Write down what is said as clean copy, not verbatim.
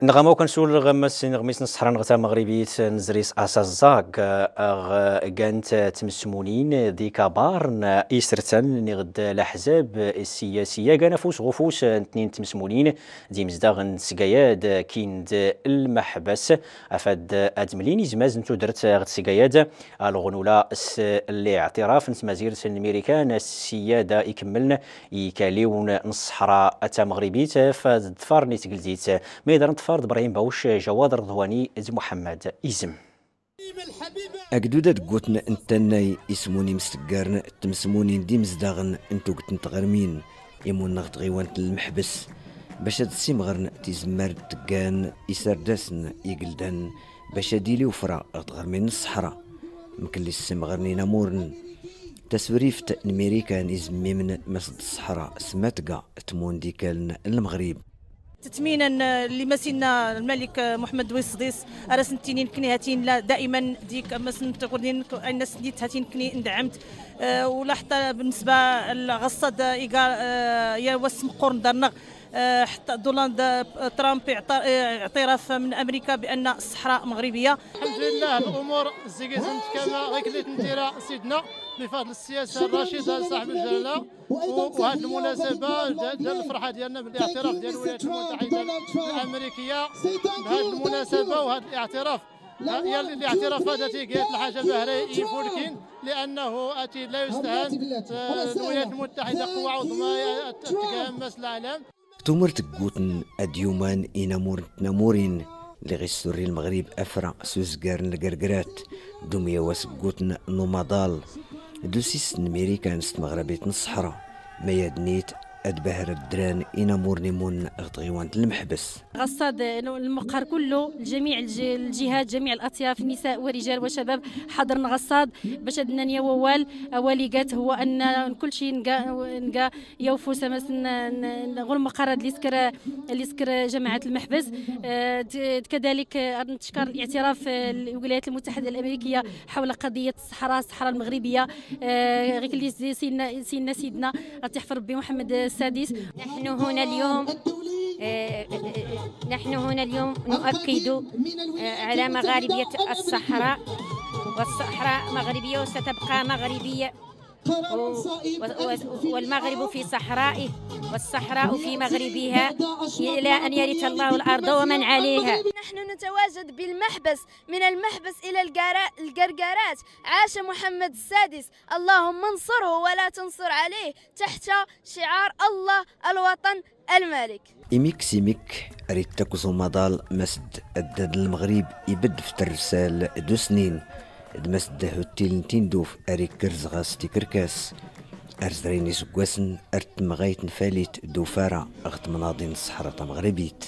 نغمو كنسول غمس نغميس نصحرا نغتا مغربيت نزريس اسازاك كانت تمسمونين ذي كبار إسرتن نغد الأحزاب السياسية كان فوس غفوس اثنين تمسمونين دي مزداغن سقاياد كيند المحبس أفاد أدملين زماز نتو درت غد سقاياد الغنولا الاعتراف نتمازير الميريكان السيادة يكملن يكاليون نصحرا أتا مغربيت فدفار نتقلديت ميدان فرد إبراهيم باوش جواد رضواني محمد إزم أكدودة قوتنا انتناي اسموني مستقارن تمسموني دي مزداغن انتو قد نتغرمين يمون نغط غيوانت المحبس باش هاد السيمغرن تيزمار تقان يسرداسن يقلدان باش ديلي وفرا غط غرمين الصحراء مكلي السيمغرني نامورن تسوريفت الميريكان يزميمن مسد الصحراء سماتقا تمون ديكالن المغرب تتمينا لمسنا الملك محمد ويصديس أرسن تينين كني هاتين لا دائما ديك مسن تقولين الناس ديت هاتين كني اندعمت ولا حتى بالنسبة لغصد يا وسم قرن درنغ حتى دونالد ترامب اعتراف من امريكا بان الصحراء مغربيه. الحمد لله الامور زيكيزنت كما غيكليت نديرها سيدنا بفضل السياسه الرشيده صاحب الجلاله وهذه المناسبه ديال الفرحه ديالنا بالاعتراف ديال الولايات المتحده الامريكيه بهذه المناسبه وهذا الاعتراف هي الاعتراف هذا تيقيت الحاجه باهره يفولكين لانه اتي لا يستهان الولايات المتحده قوه عظمى تتكامس العالم. تمر تقوتن أديومان إنامور نامورين لغيسوري المغرب أفرع سوزقارن القرقرات دوميا واسقوتن نومادال دوسيس نميريكان مغربية الصحراء ما يدنيت أدبهر الدران إنامور نيمون غطغيوان المحبس غصاد المقهر كله جميع الجهات جميع الأطياف نساء ورجال وشباب حضرنا غصاد باش عندنا نيا ووال أوليقات هو أن كل شيء نقا يوفو غول المقهر اللي سكر جماعة المحبس كذلك نتشكر الاعتراف الولايات المتحدة الأمريكية حول قضية الصحراء المغربية غير سيدنا تحفر ربي محمد السادس. نحن هنا اليوم نؤكد على مغاربية الصحراء، والصحراء مغربية وستبقى مغربية، والمغرب في صحرائه والصحراء في مغربها إلى أن يرث الله الأرض ومن عليها. نحن نتواجد بالمحبس، من المحبس إلى القرقرات. عاش محمد السادس، اللهم انصره ولا تنصر عليه، تحت شعار الله الوطن الملك. إميك أريد تكوزو مضال مسد الدد المغرب يبد في الرسال 2 سنين دمسد هوتيل تندوف أريك كرزغاس تكركاس أرزريني سكواسن أرت مغايت نفاليت دوفارة أغت مناضين الصحراء مغربيت.